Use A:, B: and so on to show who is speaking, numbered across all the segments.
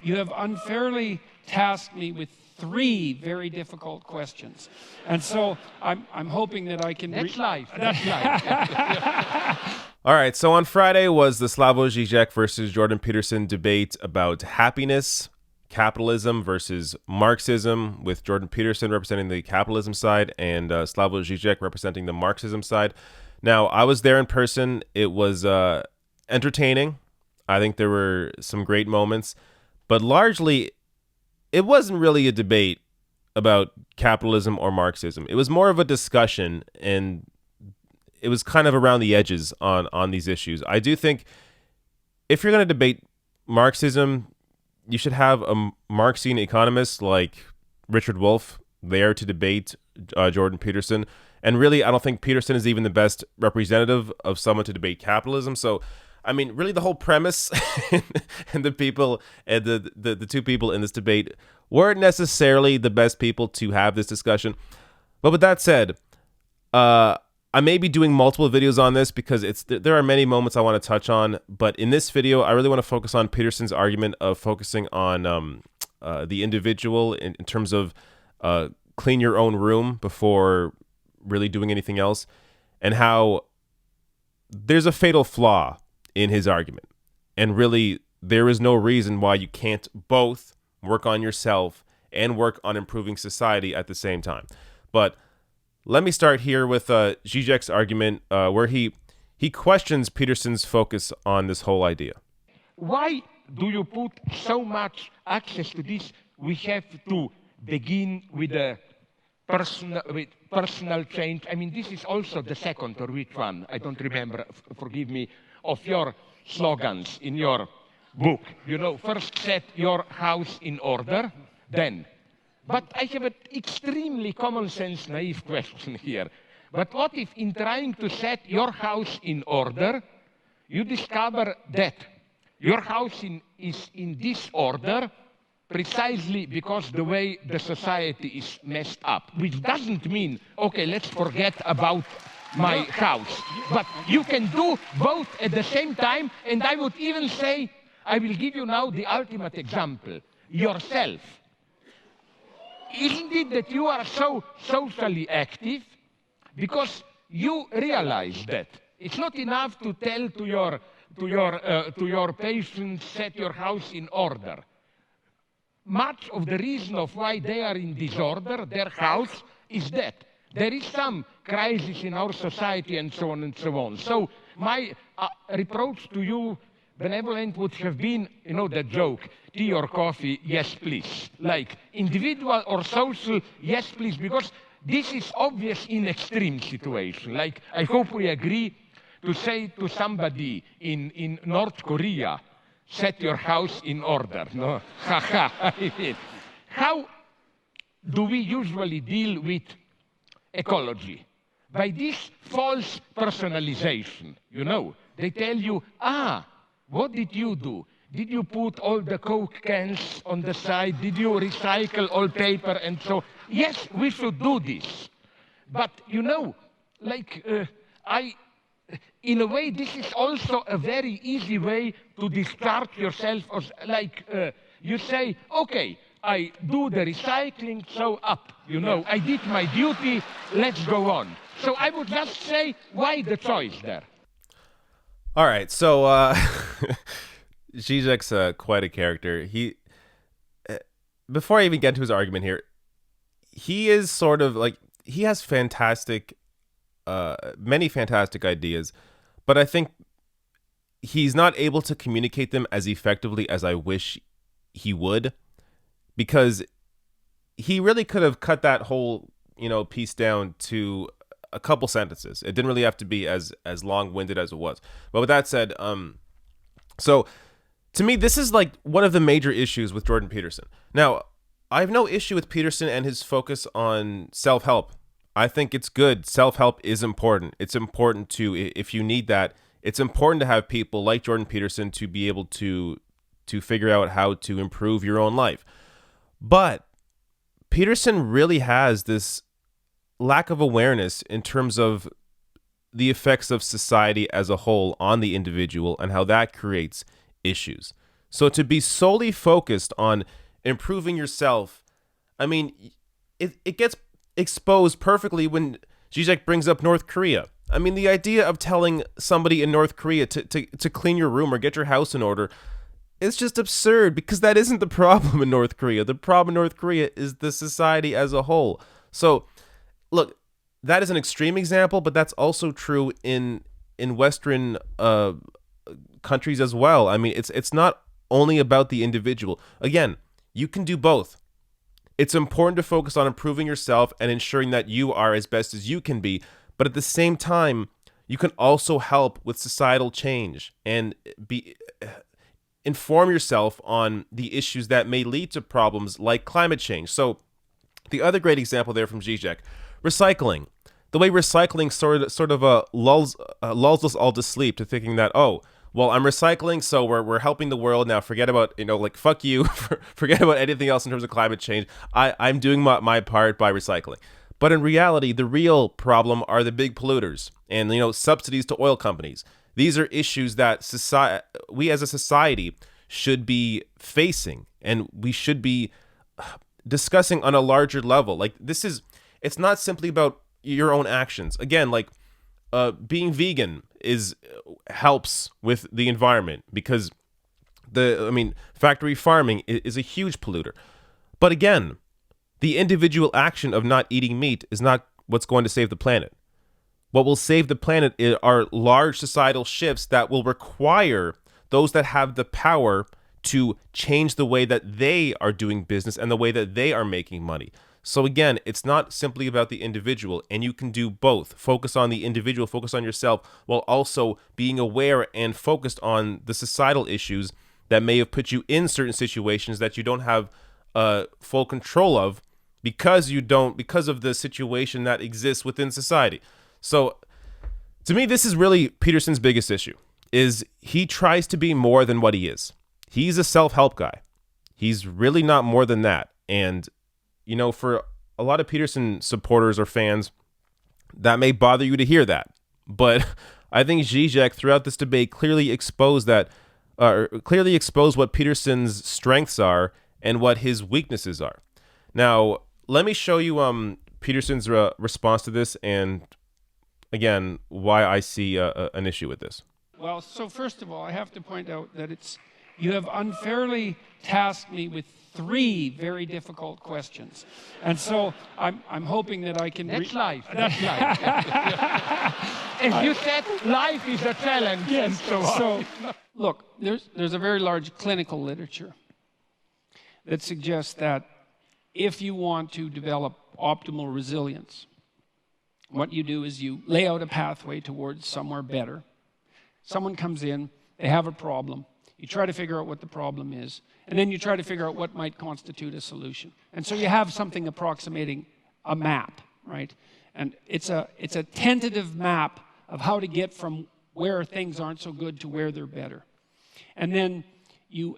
A: you have unfairly tasked me with 3 very difficult questions. And so I'm hoping that I can...
B: That's life. That's life.
C: All right, so on Friday was the Slavoj Žižek versus Jordan Peterson debate about happiness, capitalism versus Marxism, with Jordan Peterson representing the capitalism side and Slavoj Žižek representing the Marxism side. Now, I was there in person. It was entertaining. I think there were some great moments, but largely it wasn't really a debate about capitalism or Marxism. It was more of a discussion, and it was kind of around the edges on these issues. I do think if you're going to debate Marxism, you should have a Marxian economist like Richard Wolff there to debate Jordan Peterson. And really, I don't think Peterson is even the best representative of someone to debate capitalism. So, I mean, really the whole premise and the people and the 2 people in this debate weren't necessarily the best people to have this discussion. But with that said, I may be doing multiple videos on this because there are many moments I want to touch on. But in this video, I really want to focus on Peterson's argument of focusing on the individual in terms of clean your own room before really doing anything else, and how there's a fatal flaw in his argument. And really, there is no reason why you can't both work on yourself and work on improving society at the same time. But let me start here with Žižek's argument, where he questions Peterson's focus on this whole idea.
B: Why do you put so much access to this? We have to begin with a personal change. I mean, this is also the second or which one, I don't remember, forgive me, of your slogans in your book. You know, first set your house in order, then. But I have an extremely common sense, naive question here. But what if in trying to set your house in order, you discover that your house is in disorder precisely because the way the society is messed up, which doesn't mean, okay, let's forget about my house. But you can do both at the same time, and I would even say, I will give you now the ultimate example, yourself. Isn't it that you are so socially active because you realize that it's not enough to tell to your patients, set your house in order. Much of the reason of why they are in disorder, their house, is that there is some crisis in our society and so on and so on. So my reproach to you, benevolent, would have been, you know, the joke, tea or coffee, yes please. Like individual or social, yes please, because this is obvious in extreme situation. Like I hope we agree to say to somebody in North Korea, set your house in order. No, I mean, how do we usually deal with ecology? By this false personalization, you know. They tell you, what did you do? Did you put all the Coke cans on the side? Did you recycle all paper and so? Yes, we should do this. But, you know, like, in a way, this is also a very easy way to discharge yourself. Like, you say, okay, I do the recycling, so up, you know, I did my duty, let's go on. So I would just say, why the choice there?
C: All right, so Žižek's quite a character. Before I even get to his argument here, he is sort of like, he has many fantastic ideas, but I think he's not able to communicate them as effectively as I wish he would, because he really could have cut that whole, you know, piece down to a couple sentences. It didn't really have to be as long-winded as it was. But with that said, so to me, this is like one of the major issues with Jordan Peterson. Now, I have no issue with Peterson and his focus on self-help. I think it's good. Self-help is important. It's important to, if you need that, it's important to have people like Jordan Peterson to be able to figure out how to improve your own life. But Peterson really has this lack of awareness in terms of the effects of society as a whole on the individual and how that creates issues. So to be solely focused on improving yourself, I mean, it gets exposed perfectly when Zizek brings up North Korea. I mean, the idea of telling somebody in North Korea to clean your room or get your house in order, it's just absurd, because that isn't the problem in North Korea. The problem in North Korea is the society as a whole. So, look, that is an extreme example, but that's also true in Western countries as well. I mean, it's not only about the individual. Again, you can do both. It's important to focus on improving yourself and ensuring that you are as best as you can be, but at the same time, you can also help with societal change and inform yourself on the issues that may lead to problems like climate change. So the other great example there from Zizek, recycling. The way recycling sort of lulls us all to sleep, to thinking that, oh, well, I'm recycling, so we're helping the world now. Forget about, like, fuck you. Forget about anything else in terms of climate change. I'm doing my part by recycling. But in reality, the real problem are the big polluters and, subsidies to oil companies. These are issues that we as a society should be facing, and we should be discussing on a larger level. Like, it's not simply about your own actions. Again, like, being vegan helps with the environment, because factory farming is a huge polluter. But again, the individual action of not eating meat is not what's going to save the planet. What will save the planet are large societal shifts that will require those that have the power to change the way that they are doing business and the way that they are making money. So again, it's not simply about the individual, and you can do both. Focus on the individual, focus on yourself, while also being aware and focused on the societal issues that may have put you in certain situations that you don't have full control of because of the situation that exists within society. So to me, this is really Peterson's biggest issue, is he tries to be more than what he is. He's a self-help guy. He's really not more than that. And for a lot of Peterson supporters or fans, that may bother you to hear that. But I think Zizek throughout this debate clearly exposed what Peterson's strengths are and what his weaknesses are. Now, let me show you Peterson's response to this, and again, why I see an issue with this.
A: Well, so first of all, I have to point out that you have unfairly tasked me with 3 very difficult questions, and so I'm hoping that I can.
B: That's life. That's life. As you said, life is a challenge, yes, and so on.
A: So, look, there's a very large clinical literature that suggests that if you want to develop optimal resilience, what you do is you lay out a pathway towards somewhere better. Someone comes in, they have a problem. You try to figure out what the problem is, and then you try to figure out what might constitute a solution. And so you have something approximating a map, right? And it's a tentative map of how to get from where things aren't so good to where they're better. And then you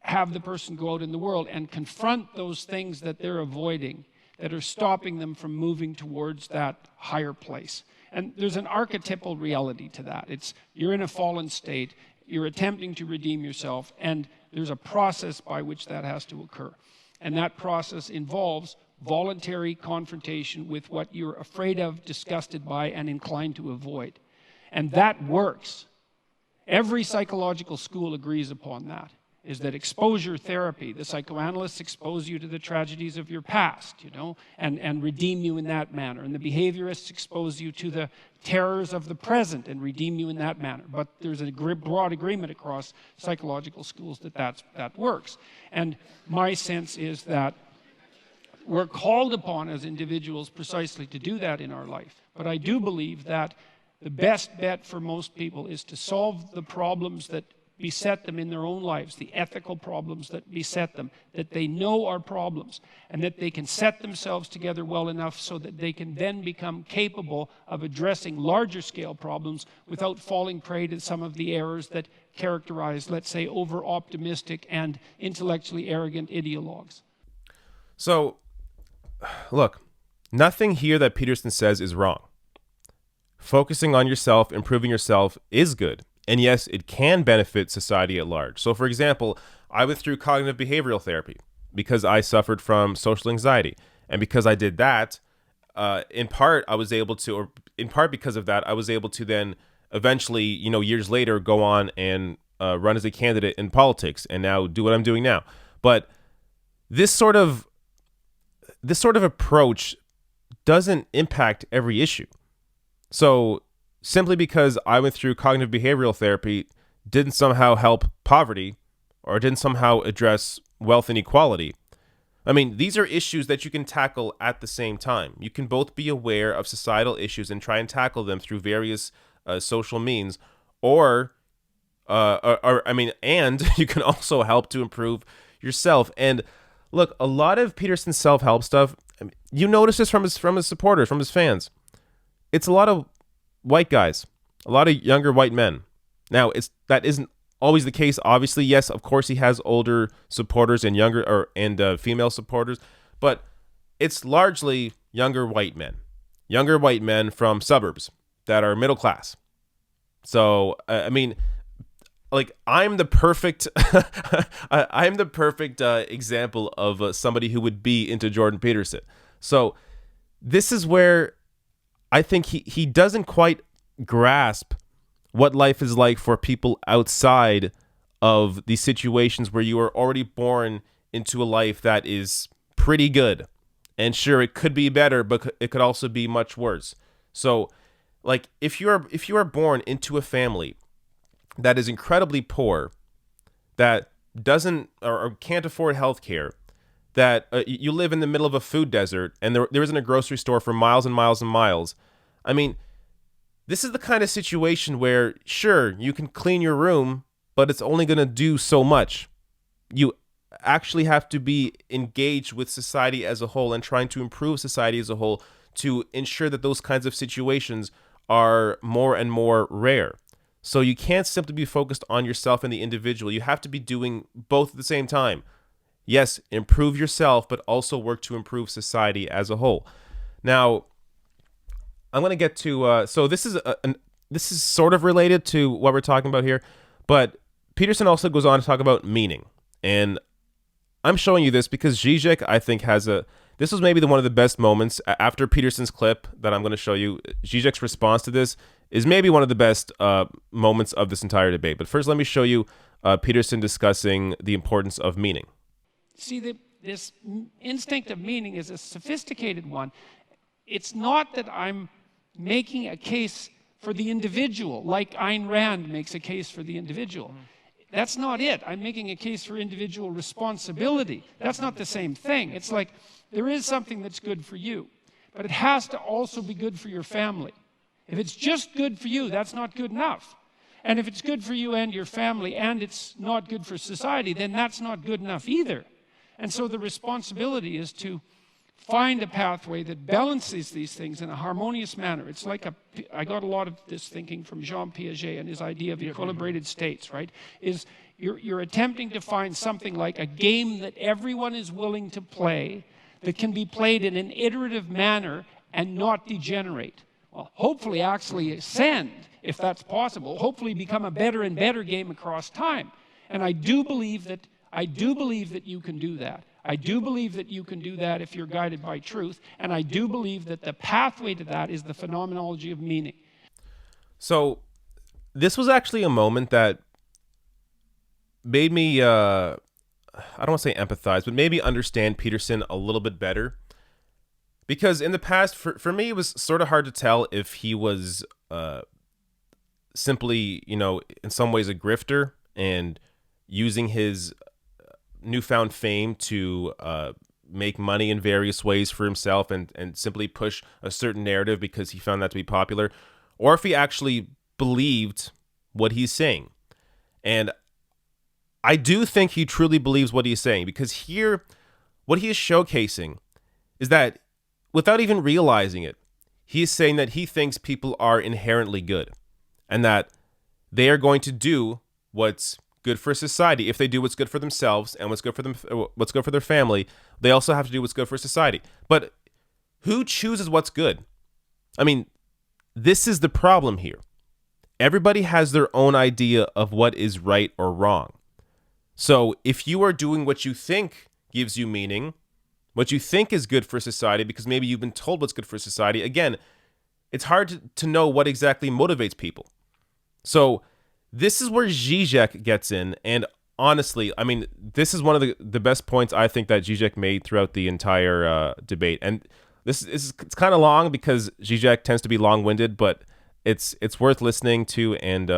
A: have the person go out in the world and confront those things that they're avoiding, that are stopping them from moving towards that higher place. And there's an archetypal reality to that. You're in a fallen state, you're attempting to redeem yourself, and there's a process by which that has to occur. And that process involves voluntary confrontation with what you're afraid of, disgusted by, and inclined to avoid. And that works. Every psychological school agrees upon that, is that exposure therapy, the psychoanalysts expose you to the tragedies of your past, and redeem you in that manner. And the behaviorists expose you to the terrors of the present and redeem you in that manner. But there's a broad agreement across psychological schools that works. And my sense is that we're called upon as individuals precisely to do that in our life. But I do believe that the best bet for most people is to solve the problems that beset them in their own lives, the ethical problems that beset them, that they know are problems, and that they can set themselves together well enough so that they can then become capable of addressing larger scale problems without falling prey to some of the errors that characterize, let's say, over-optimistic and intellectually arrogant ideologues.
C: So, look, nothing here that Peterson says is wrong. Focusing on yourself, improving yourself is good. And yes, it can benefit society at large. So, for example, I went through cognitive behavioral therapy because I suffered from social anxiety. And because I did that, in part, I was able to, or in part because of that, I was able to then eventually, years later, go on and run as a candidate in politics and now do what I'm doing now. But this sort of approach doesn't impact every issue. So simply because I went through cognitive behavioral therapy didn't somehow help poverty or didn't somehow address wealth inequality. I mean, these are issues that you can tackle at the same time. You can both be aware of societal issues and try and tackle them through various social means, and you can also help to improve yourself. And look, a lot of Peterson's self-help stuff, you notice this from his supporters, from his fans. It's a lot of white guys, a lot of younger white men. Now, that isn't always the case. Obviously, yes, of course, he has older supporters and younger female supporters, but it's largely younger white men from suburbs that are middle class. So, I'm the perfect example of somebody who would be into Jordan Peterson. So this is where I think he doesn't quite grasp what life is like for people outside of these situations where you are already born into a life that is pretty good. And sure, it could be better, but it could also be much worse. So, if you are born into a family that is incredibly poor, that doesn't or can't afford healthcare, that you live in the middle of a food desert and there isn't a grocery store for miles and miles and miles. I mean, this is the kind of situation where, sure, you can clean your room, but it's only going to do so much. You actually have to be engaged with society as a whole and trying to improve society as a whole to ensure that those kinds of situations are more and more rare. So you can't simply be focused on yourself and the individual. You have to be doing both at the same time. Yes, improve yourself, but also work to improve society as a whole. Now, I'm going to get to so this is sort of related to what we're talking about here, but Peterson also goes on to talk about meaning. And I'm showing you this because Zizek, I think, this was maybe one of the best moments after Peterson's clip that I'm going to show you. Zizek's response to this is maybe one of the best moments of this entire debate. But first, let me show you Peterson discussing the importance of meaning.
A: See, this instinct of meaning is a sophisticated one. It's not that I'm making a case for the individual, like Ayn Rand makes a case for the individual. That's not it. I'm making a case for individual responsibility. That's not the same thing. It's like there is something that's good for you, but it has to also be good for your family. If it's just good for you, that's not good enough. And if it's good for you and your family and it's not good for society, then that's not good enough either. And so the responsibility is to find a pathway that balances these things in a harmonious manner. It's like I got a lot of this thinking from Jean Piaget and his idea of equilibrated states, right? Is you're attempting to find something like a game that everyone is willing to play that can be played in an iterative manner and not degenerate. Well, hopefully actually ascend, if that's possible, hopefully become a better and better game across time. And I do believe that you can do that. I do believe that you can do that if you're guided by truth, and I do believe that the pathway to that is the phenomenology of meaning.
C: So this was actually a moment that made me, I don't want to say empathize, but maybe understand Peterson a little bit better. Because in the past, for me, it was sort of hard to tell if he was simply, in some ways a grifter and using his newfound fame to make money in various ways for himself and simply push a certain narrative because he found that to be popular, or if he actually believed what he's saying. And I do think he truly believes what he's saying, because here, what he is showcasing is that without even realizing it, he is saying that he thinks people are inherently good and that they are going to do what's good for society. If they do what's good for themselves and what's good for them, what's good for their family, they also have to do what's good for society. But who chooses what's good? I mean, this is the problem here. everybody has their own idea of what is right or wrong. So if you are doing what you think gives you meaning, what you think is good for society, because maybe you've been told what's good for society, again, it's hard to know what exactly motivates people. So this is where Zizek gets in. And honestly, I mean, this is one of the best points I think that Zizek made throughout the entire debate. And it's kind of long because Zizek tends to be long-winded, but it's worth listening to and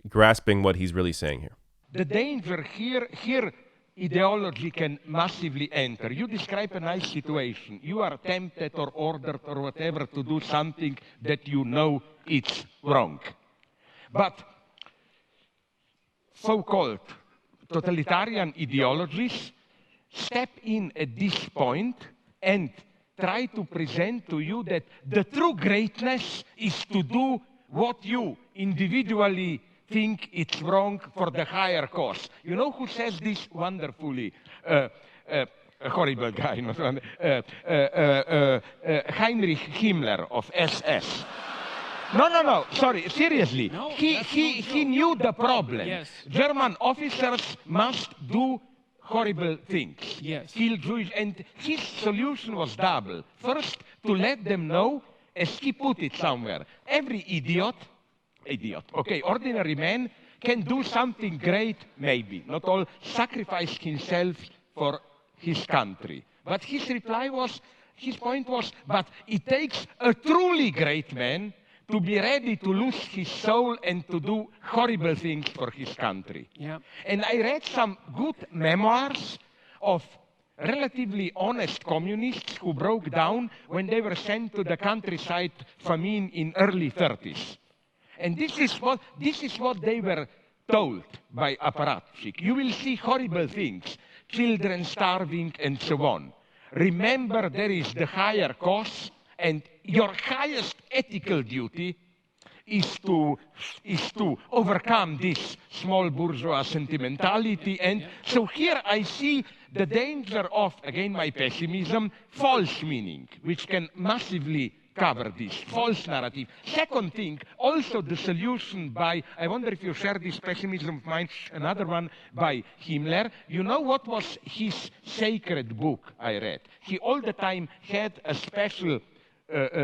C: grasping what he's really saying here.
B: The danger here ideology can massively enter. You describe a nice situation. You are tempted or ordered or whatever to do something that you know it's wrong. But so-called totalitarian ideologies step in at this point and try to present to you that the true greatness is to do what you individually think it's wrong for the higher cause. You know who says this wonderfully? A horrible guy, Heinrich Himmler of SS. No, sorry, seriously.
A: No,
B: he knew the problem.
A: Yes.
B: German officers must do horrible things.
A: Yes.
B: Kill Jewish, and his solution was double. First, to let them know, as he put it somewhere, every idiot, okay, ordinary man can do something great, maybe, not all, sacrifice himself for his country. But his point was, but it takes a truly great man to be ready to lose his soul and to do horrible things for his country.
A: Yeah.
B: And I read some good memoirs of relatively honest communists who broke down when they were sent to the countryside famine in early 30s. And this is what they were told by apparatchik. You will see horrible things, children starving and so on. Remember, there is the higher cause, and your highest ethical duty is to overcome this small bourgeois sentimentality. And so here I see the danger of, again, my pessimism, false meaning, which can massively cover this false narrative. Second thing, also the solution by, I wonder if you share this pessimism of mine, another one by Himmler. You know what was his sacred book I read? He all the time had a special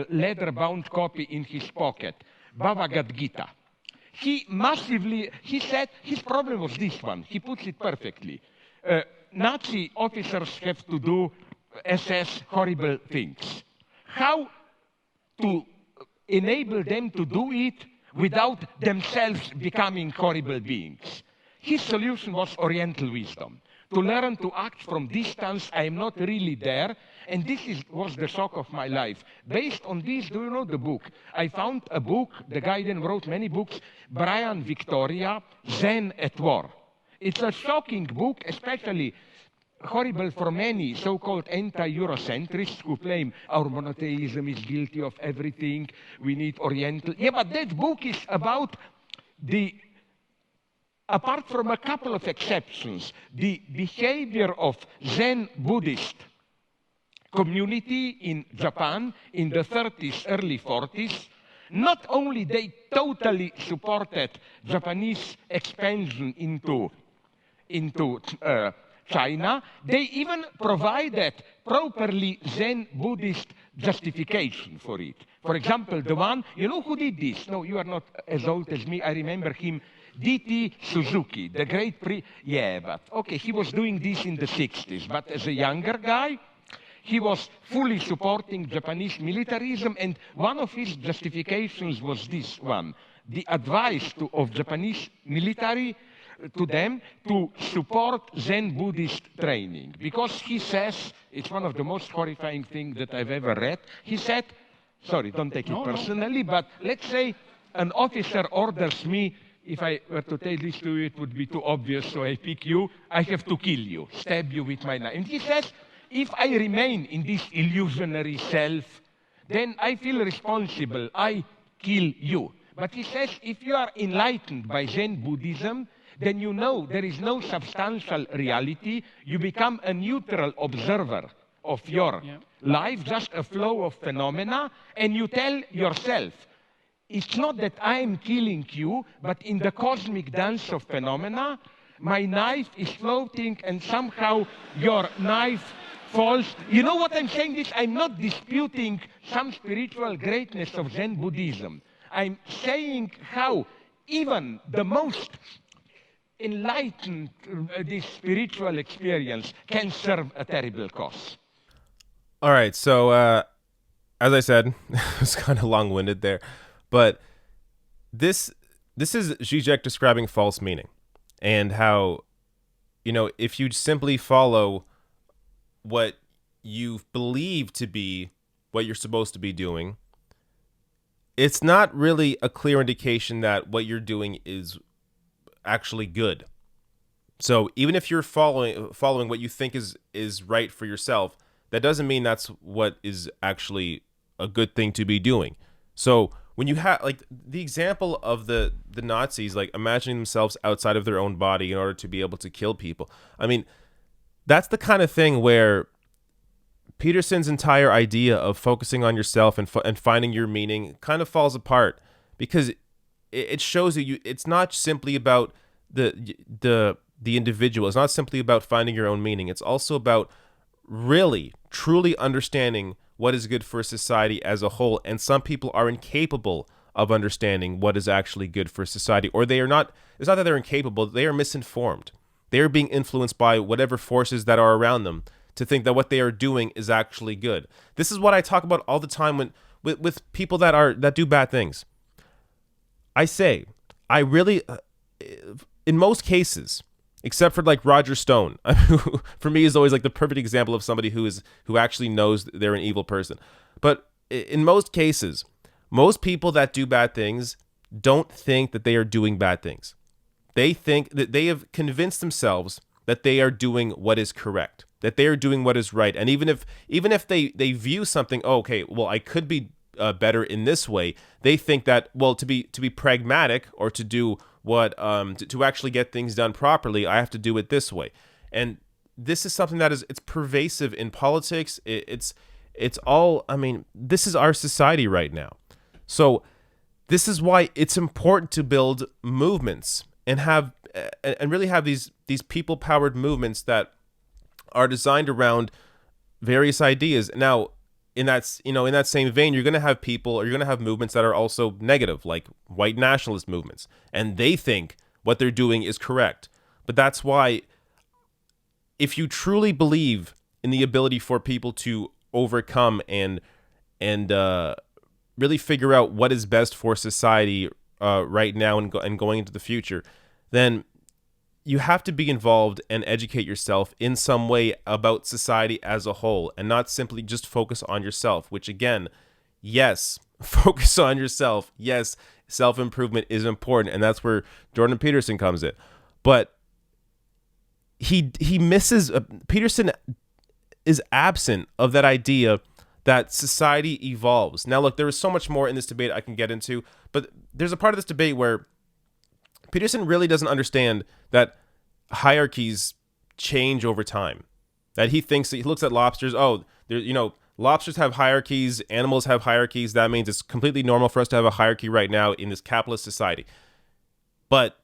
B: leather-bound copy in his pocket, Bhagavad Gita. He said his problem was this one. He puts it perfectly. Nazi officers have to do SS horrible things. How to enable them to do it without themselves becoming horrible beings? His solution was Oriental wisdom. To learn to act from distance, I am not really there. And this was the shock of my life. Based on this, do you know the book? I found a book, the guy then wrote many books, Brian Victoria, Zen at War. It's a shocking book, especially horrible for many so-called anti-Eurocentrists who claim our monotheism is guilty of everything, we need Oriental. Yeah, but that book is about apart from a couple of exceptions, the behavior of Zen Buddhist community in Japan in the 30s, early 40s. Not only they totally supported Japanese expansion into China, they even provided properly Zen Buddhist justification for it. For example, the one, you know who did this? No, you are not as old as me, I remember him, D.T. Suzuki, the great okay, he was doing this in the 60s, but as a younger guy, he was fully supporting Japanese militarism, and one of his justifications was this one, the advice of Japanese military to them to support Zen Buddhist training. Because he says, it's one of the most horrifying things that I've ever read, he said, sorry, don't take it personally, but let's say an officer orders me, if I were to tell this to you, it would be too obvious, so I pick you, I have to kill you, stab you with my knife. And he says, if I remain in this illusionary self, then I feel responsible, I kill you. But he says, if you are enlightened by Zen Buddhism, then you know there is no substantial reality. You become a neutral observer of your life, just a flow of phenomena, and you tell yourself, it's not that I'm killing you, but in the cosmic dance of phenomena, my knife is floating and somehow your knife falls. You know what I'm saying? This, I'm not disputing some spiritual greatness of Zen Buddhism. I'm saying how even the most enlightened this spiritual experience can serve a terrible cause.
C: All right, so as I said, it was kind of long-winded there, but this is Zizek describing false meaning and how, you know, if you simply follow what you believe to be what you're supposed to be doing, it's not really a clear indication that what you're doing is actually good. So even if you're following what you think is right for yourself, that doesn't mean that's what is actually a good thing to be doing. So when you have, like, the example of the Nazis, like, imagining themselves outside of their own body in order to be able to kill people, I mean, that's the kind of thing where Peterson's entire idea of focusing on yourself and finding your meaning kind of falls apart, because it shows you it's not simply about the individual. It's not simply about finding your own meaning. It's also about really, truly understanding what is good for society as a whole. And some people are incapable of understanding what is actually good for society, or they are not. It's not that they're incapable. They are misinformed. They are being influenced by whatever forces that are around them to think that what they are doing is actually good. This is what I talk about all the time with people that do bad things. I say, I really, in most cases, except for like Roger Stone, for me is always like the perfect example of somebody who actually knows they're an evil person. But in most cases, most people that do bad things don't think that they are doing bad things. They think that they have convinced themselves that they are doing what is correct, that they are doing what is right. And even if they view something, oh, okay, well, I could be better in this way, they think that, well, to be pragmatic, or to do what to actually get things done properly, I have to do it this way. And this is something that it's pervasive in politics. It's all, I mean, this is our society right now. So this is why it's important to build movements and really have these people powered movements that are designed around various ideas. Now, in that same vein, you're going to have people, or you're going to have movements that are also negative, like white nationalist movements, and they think what they're doing is correct. But that's why, if you truly believe in the ability for people to overcome and really figure out what is best for society right now and going into the future, then you have to be involved and educate yourself in some way about society as a whole, and not simply just focus on yourself, which, again, yes, focus on yourself. Yes, self-improvement is important, and that's where Jordan Peterson comes in. But he misses, Peterson is absent of that idea that society evolves. Now, look, there is so much more in this debate I can get into, but there's a part of this debate where Peterson really doesn't understand that hierarchies change over time. That he looks at lobsters, lobsters have hierarchies, animals have hierarchies. That means it's completely normal for us to have a hierarchy right now in this capitalist society. But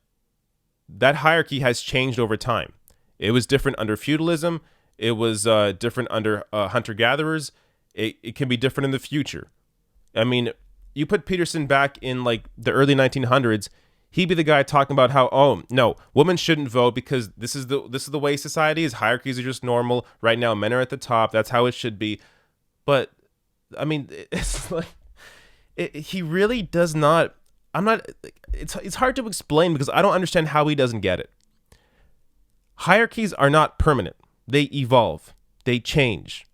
C: that hierarchy has changed over time. It was different under feudalism. It was different under hunter-gatherers. It can be different in the future. I mean, you put Peterson back in like the early 1900s, he'd be the guy talking about how, oh no, women shouldn't vote because this is the way society is. Hierarchies are just normal. Right now, men are at the top. That's how it should be. But I mean, it's like he really does not. It's hard to explain because I don't understand how he doesn't get it. Hierarchies are not permanent. They evolve. They change.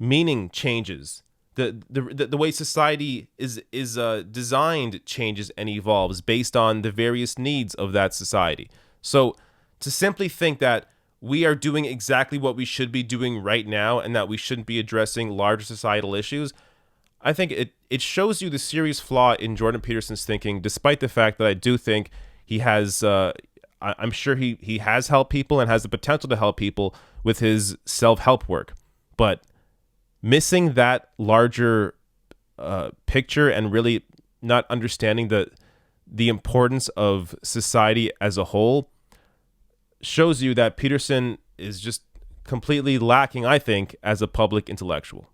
C: Meaning changes. The way society is designed changes and evolves based on the various needs of that society. So to simply think that we are doing exactly what we should be doing right now and that we shouldn't be addressing larger societal issues, I think it shows you the serious flaw in Jordan Peterson's thinking, despite the fact that I do think he has, I'm sure he has helped people and has the potential to help people with his self-help work. But missing that larger picture and really not understanding the importance of society as a whole shows you that Peterson is just completely lacking, I think, as a public intellectual.